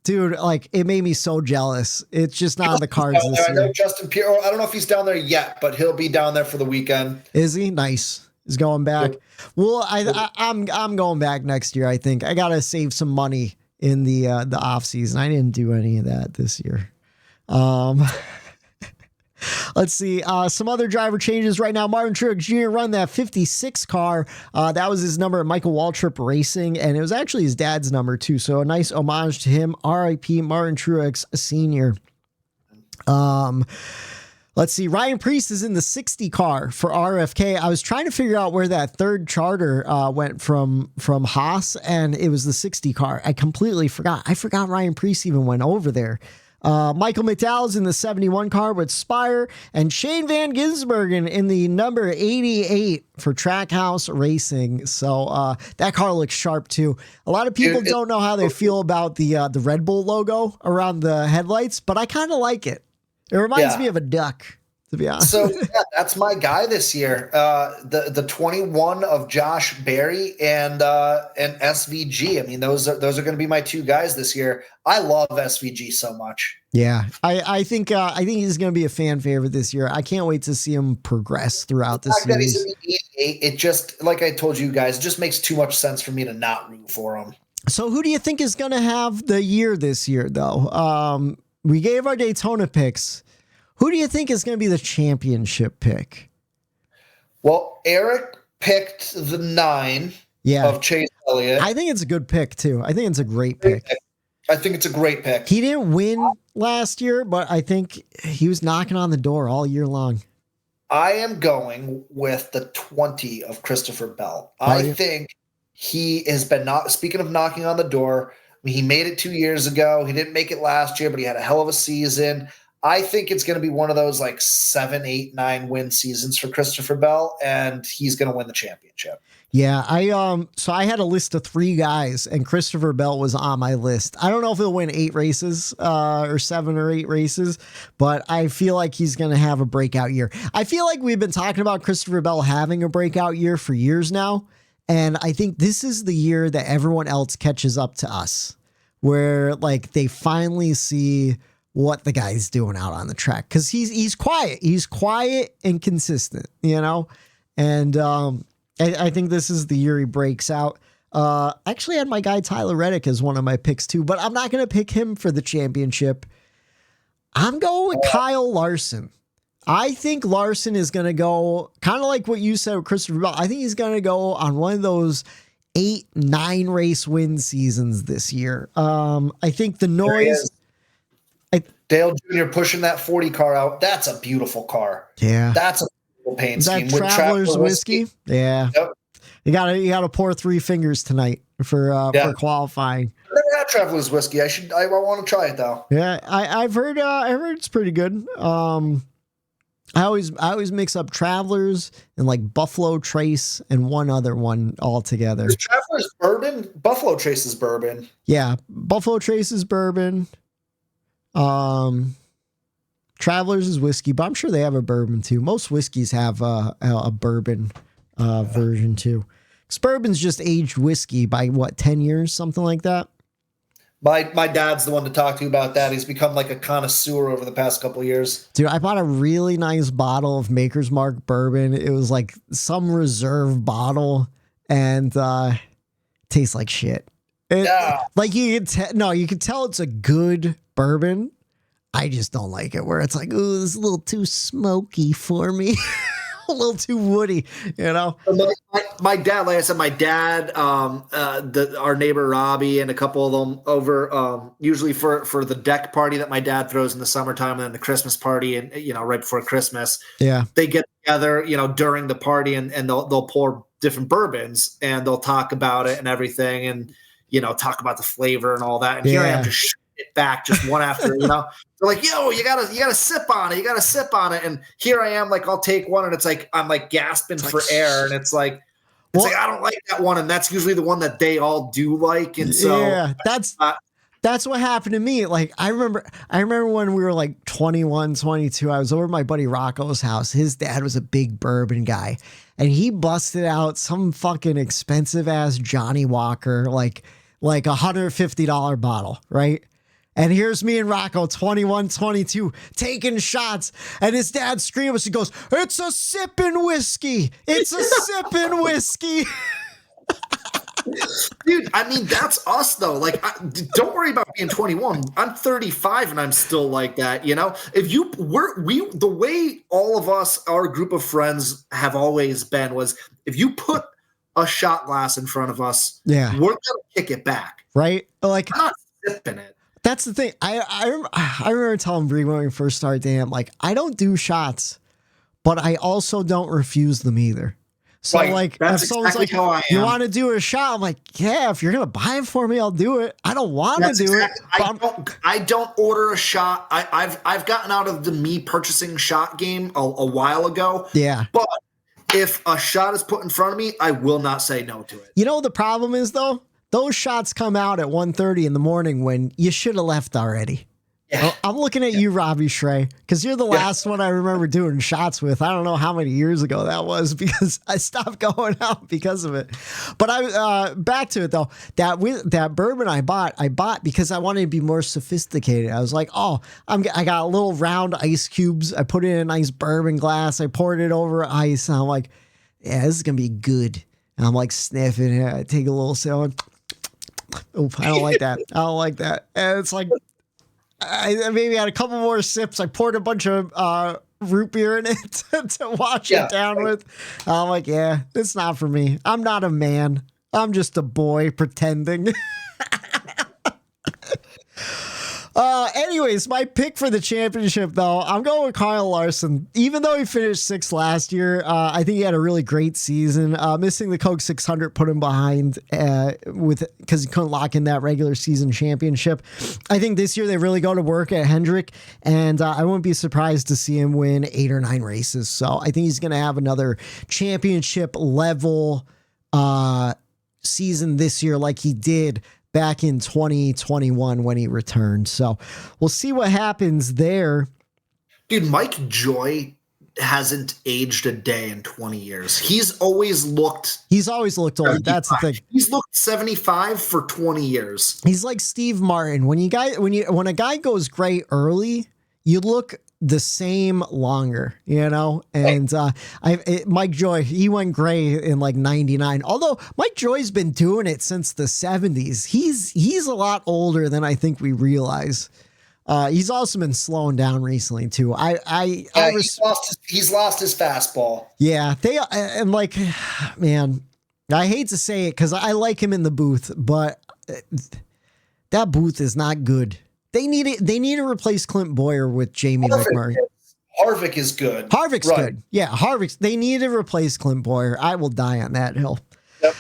dude, like it made me so jealous. It's just not in the cards this year. I know Justin Pierre, I don't know if he's down there yet, but he'll be down there for the weekend. Is he? Nice. He's going back. Well, I'm going back next year, I think. I gotta save some money in the off season. I didn't do any of that this year. Let's see. Some other driver changes right now. Martin Truex Jr. run that 56 car. That was his number at Michael Waltrip Racing, and it was actually his dad's number too. So a nice homage to him. R.I.P. Martin Truex Sr. Let's see. Ryan Preece is in the 60 car for RFK. I was trying to figure out where that third charter went from Haas, and it was the 60 car. I completely forgot. I forgot Ryan Preece even went over there. Michael McDowell's in the 71 car with Spire, and Shane Van Gisbergen in the number 88 for Trackhouse Racing. So that car looks sharp too. A lot of people don't know how they feel about the Red Bull logo around the headlights, but I kind of like it. It reminds me of a duck, to be honest. So that's my guy this year. The 21 of Josh Berry and SVG. I mean, those are going to be my two guys this year. I love SVG so much. Yeah, I think he's going to be a fan favorite this year. I can't wait to see him progress throughout the series. He's in the 88, it just, like I told you guys, it just makes too much sense for me to not root for him. So who do you think is going to have the year this year, though? We gave our Daytona picks. Who do you think is going to be the championship pick? Well, Eric picked the 9 of Chase Elliott. I think it's a good pick, too. I think it's a great pick. I think it's a great pick. He didn't win last year, but I think he was knocking on the door all year long. I am going with the 20 of Christopher Bell. I think he has been speaking of knocking on the door. He made it 2 years ago. He didn't make it last year, but he had a hell of a season. I think it's going to be one of those like 7, 8, 9 win seasons for Christopher Bell, and he's going to win the championship. Yeah, so I had a list of 3 guys, and Christopher Bell was on my list. I don't know if he'll win 8 races or 7 or 8 races, but I feel like he's going to have a breakout year. I feel like we've been talking about Christopher Bell having a breakout year for years now. And I think this is the year that everyone else catches up to us, where like they finally see what the guy's doing out on the track. Cause he's quiet. He's quiet and consistent, and I think this is the year he breaks out. Actually had my guy Tyler Reddick as one of my picks too, but I'm not going to pick him for the championship. I'm going with Kyle Larson. I think Larson is going to go kind of like what you said with Christopher Bell. I think he's going to go on one of those 8, 9 race win seasons this year. I think the noise. Dale Jr. pushing that 40 car out. That's a beautiful car. Yeah. That's a beautiful paint scheme. That Traveler's whiskey. Yeah. Yep. You gotta pour 3 fingers tonight for qualifying. I've never had Traveler's whiskey. I want to try it though. Yeah. I've heard it's pretty good. I always mix up Travelers and like Buffalo Trace and one other one all together. Is Travelers bourbon? Buffalo Trace is bourbon. Yeah, Buffalo Trace is bourbon. Travelers is whiskey, but I'm sure they have a bourbon too. Most whiskeys have a bourbon version too. 'Cause bourbon's just aged whiskey by 10 years, something like that. My dad's the one to talk to about that. He's become like a connoisseur over the past couple of years. Dude, I bought a really nice bottle of Maker's Mark bourbon. It was like some reserve bottle and tastes like shit. Like you can tell it's a good bourbon. I just don't like it where it's like, ooh, this is a little too smoky for me. A little too woody, you know. My dad, like I said, our neighbor Robbie and a couple of them over, usually for the deck party that my dad throws in the summertime, and then the Christmas party, and right before Christmas. Yeah, they get together, during the party, and they'll pour different bourbons and they'll talk about it and everything, and talk about the flavor and all that. And here I am just shooting it back just one after, They're like, yo, you gotta sip on it. You gotta sip on it. And here I am, like, I'll take one, and it's like I'm like gasping for air, and it's like I don't like that one, and that's usually the one that they all do like. And so that's what happened to me. Like I remember when we were like 21, 22, I was over at my buddy Rocco's house. His dad was a big bourbon guy, and he busted out some fucking expensive ass Johnny Walker, like $150 bottle, right? And here's me and Rocco, 21, 22, taking shots. And his dad screams, he goes, "It's a sipping whiskey. It's a sipping whiskey." Dude, I mean, that's us, though. Like, don't worry about being 21. I'm 35, and I'm still like that, If the way all of us, our group of friends have always been was, if you put a shot glass in front of us, we're going to kick it back. Right? Like, I'm not sipping it. That's the thing. I remember telling Bree when we first started dating, like, I don't do shots, but I also don't refuse them either. So like, if someone's like, "You want to do a shot?" I'm like, "Yeah, if you're gonna buy it for me, I'll do it. I don't want to do it." I don't order a shot. I've gotten out of the me purchasing shot game a while ago. Yeah, but if a shot is put in front of me, I will not say no to it. The problem is, though? Those shots come out at 1:30 in the morning when you should have left already. Yeah. Well, I'm looking at you, Robbie Schrey, because you're the last one I remember doing shots with. I don't know how many years ago that was, because I stopped going out because of it. But I back to it, though. That bourbon I bought because I wanted to be more sophisticated. I was like, I got little round ice cubes. I put it in a nice bourbon glass. I poured it over ice. And I'm like, yeah, this is going to be good. And I'm like sniffing it. I take a little sip. Oh, I don't like that. I don't like that. And it's like, I maybe had a couple more sips. I poured a bunch of root beer in it to wash it down with. I'm like, yeah, it's not for me. I'm not a man. I'm just a boy pretending. Anyways, my pick for the championship, though, I'm going with Kyle Larson. Even though he finished 6th last year, I think he had a really great season. Missing the Coke 600 put him behind because he couldn't lock in that regular season championship. I think this year they really go to work at Hendrick, and I wouldn't be surprised to see him win 8 or 9 races. So I think he's going to have another championship level season this year like he did back in 2021 when he returned. So we'll see what happens there. Dude, Mike Joy hasn't aged a day in 20 years. He's always looked old. That's the thing. He's looked 75 for 20 years. He's like Steve Martin. When a guy goes gray early, you look the same longer, and Mike Joy, he went gray in like 99. Although Mike Joy's been doing it since the 70s. He's a lot older than I think we realize. He's also been slowing down recently too. He's lost his fastball. Yeah, and like, man, I hate to say it because I like him in the booth, but that booth is not good. They need to replace Clint Boyer with Jamie McMurray. Harvick is good. Harvick's good. Yeah, they need to replace Clint Boyer. I will die on that hill. Yep.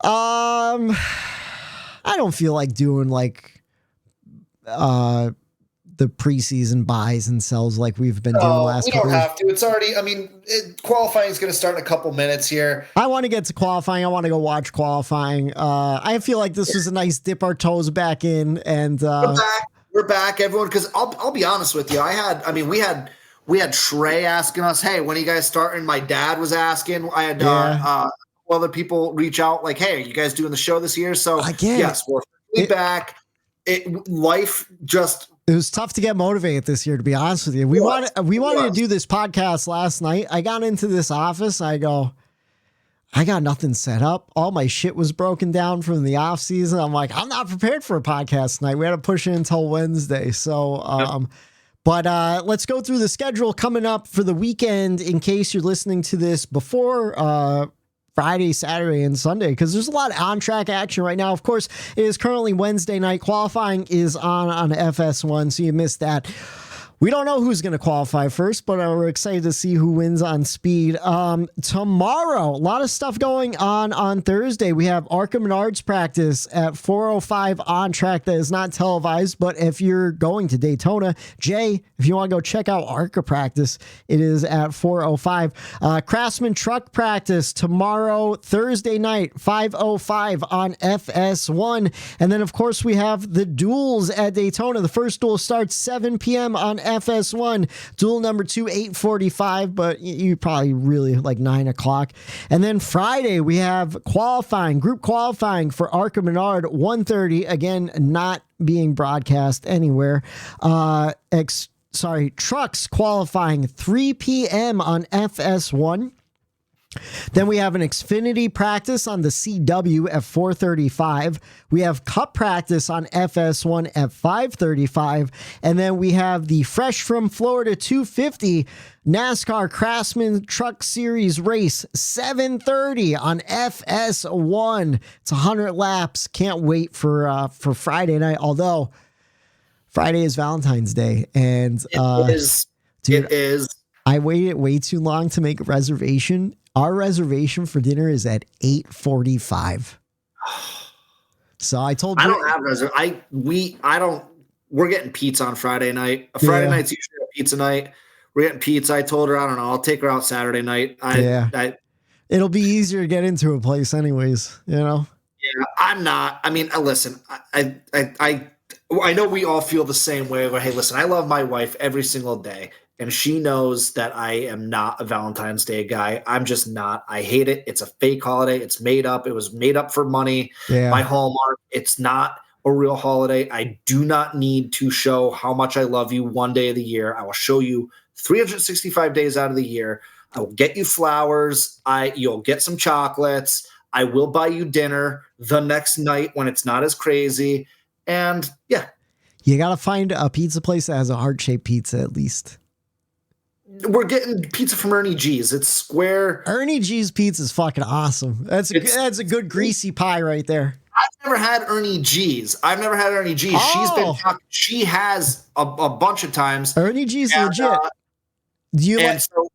I don't feel like doing like the preseason buys and sells like we've been doing the last couple. We don't have to. It's already. I mean, qualifying is going to start in a couple minutes here. I want to get to qualifying. I want to go watch qualifying. I feel like this was a nice dip our toes back in, and we're back, everyone. Because I'll be honest with you. We had Trey asking us, "Hey, when are you guys starting?" My dad was asking. I had other people reach out like, "Hey, are you guys doing the show this year?" So yes, we're back. life just. It was tough to get motivated this year, to be honest with you. We wanted to do this podcast last night. I got into this office. I go, I got nothing set up. All my shit was broken down from the off season. I'm like, I'm not prepared for a podcast tonight. We had to push it until Wednesday. So, but let's go through the schedule coming up for the weekend in case you're listening to this before Friday, Saturday, and Sunday, because there's a lot of on-track action right now. Of course, it is currently Wednesday night. Qualifying is on FS1, so you missed that. We don't know who's going to qualify first, but we're excited to see who wins on speed. Tomorrow, a lot of stuff going on Thursday. We have Arca Menards practice at 4:05 on track. That is not televised, but if you're going to Daytona, Jay, if you want to go check out Arca practice, it is at 4:05. Craftsman truck practice tomorrow, Thursday night, 5:05 on FS1. And then, of course, we have the duels at Daytona. The first duel starts 7 p.m. on FS1. Duel number 2, 8:45, but you probably really like 9 o'clock. And then Friday, we have group qualifying for Arca Menard, 1:30. Again, not being broadcast anywhere. Trucks qualifying 3 p.m. on FS1. Then we have an Xfinity practice on the CW at 4:35. We have Cup practice on FS1 at 5:35. And then we have the Fresh from Florida 250 NASCAR Craftsman Truck Series race, 7:30 on FS1. It's 100 laps. Can't wait for Friday night, although Friday is Valentine's Day. And It is. I waited way too long to make a reservation. Our reservation for dinner is at 8:45. So I told you. I don't have reservation. We're getting pizza on Friday night. Friday night's usually a pizza night. We're getting pizza. I told her, I don't know, I'll take her out Saturday night. It'll be easier to get into a place anyways, you know? Yeah, I'm not. I mean, listen, I know we all feel the same way where, hey, listen, I love my wife every single day. And she knows that I am not a Valentine's Day guy. I'm just not. I hate it. It's a fake holiday. It's made up. It was made up for money by Hallmark. It's not a real holiday. I do not need to show how much I love you one day of the year. I will show you 365 days out of the year. I will get you flowers. You'll get some chocolates. I will buy you dinner the next night when it's not as crazy. And yeah. You got to find a pizza place that has a heart-shaped pizza at least. We're getting pizza from Ernie G's. It's square. Ernie G's pizza is fucking awesome. That's a good greasy pie right there. I've never had Ernie G's. Oh. She's been talking. She has a bunch of times. Ernie G's legit. Do you like? So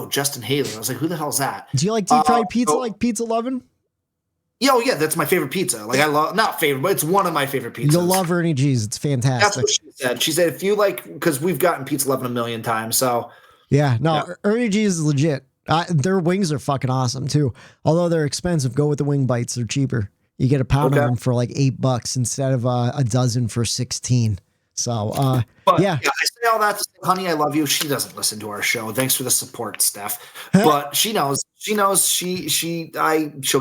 Justin Haley. I was like, who the hell's that? Do you like deep fried pizza like Pizza Lovin'? Yeah, that's my favorite pizza. Like I love, not favorite, but it's one of my favorite pizzas. You'll love Ernie G's. It's fantastic. That's what she said. She said, if you like, because we've gotten Pizza Lovin' a million times. So Ernie G's is legit. Their wings are fucking awesome too. Although they're expensive, go with the wing bites. They're cheaper. You get a pound of them for like $8 instead of a dozen for 16. So, I say all that to say, honey, I love you. She doesn't listen to our show. Thanks for the support, Steph. But she knows she'll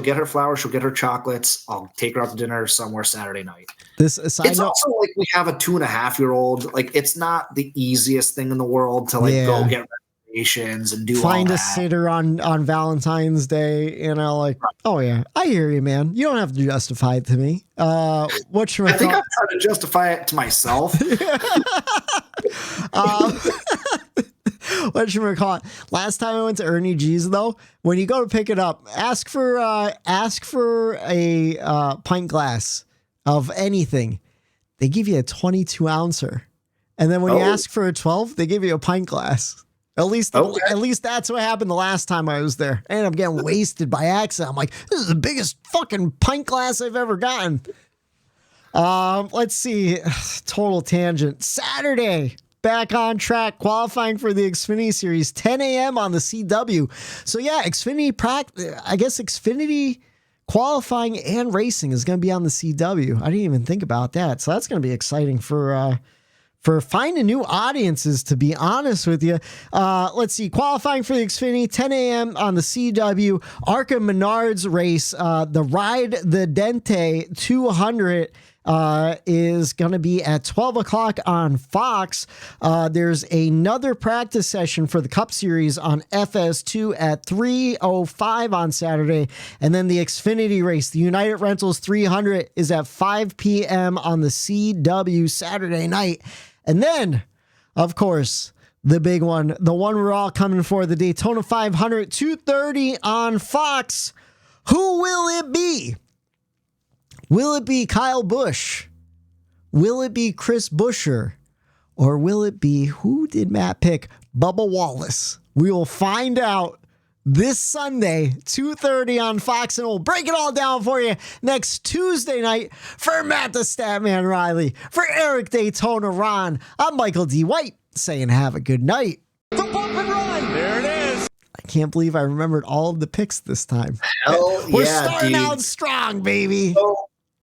get her flowers. She'll get her chocolates. I'll take her out to dinner somewhere Saturday night. It's also like we have a 2.5-year-old. Like it's not the easiest thing in the world to go get reservations and do find all a that. sitter on Valentine's Day. You know, like, oh yeah, I hear you, man. You don't have to justify it to me. I think I'm trying to justify it to myself. What you call it? Last time I went to Ernie G's, though, when you go to pick it up, ask for a pint glass of anything. They give you a 22-ouncer, and then when you ask for a 12, they give you a pint glass. At least that's what happened the last time I was there. I ended up getting wasted by accident. I'm like, this is the biggest fucking pint glass I've ever gotten. Let's see. Total tangent. Saturday, back on track, qualifying for the Xfinity Series, 10 a.m. on the CW. So yeah, Xfinity qualifying and racing is going to be on the CW. I didn't even think about that. So that's going to be exciting for finding new audiences, to be honest with you. Let's see. Qualifying for the Xfinity, 10 a.m. on the CW. Arca Menards race, the Ride the Dente 200 is going to be at 12 o'clock on Fox. There's another practice session for the Cup Series on FS2 at 3:05 on Saturday. And then the Xfinity race, the United Rentals 300, is at 5 p.m. on the CW Saturday night. And then, of course, the big one, the one we're all coming for, the Daytona 500, 2:30 on Fox. Who will it be? Will it be Kyle Busch? Will it be Chris Buescher? Or will it be, who did Matt pick? Bubba Wallace. We will find out this Sunday, 2:30 on Fox, and we'll break it all down for you next Tuesday night. For Matt the Statman Reilly, for Eric Daytona Ron, I'm Michael D. White, saying have a good night. For Bump and Run. There it is. I can't believe I remembered all of the picks this time. Hell We're yeah, starting dude. out strong, baby. So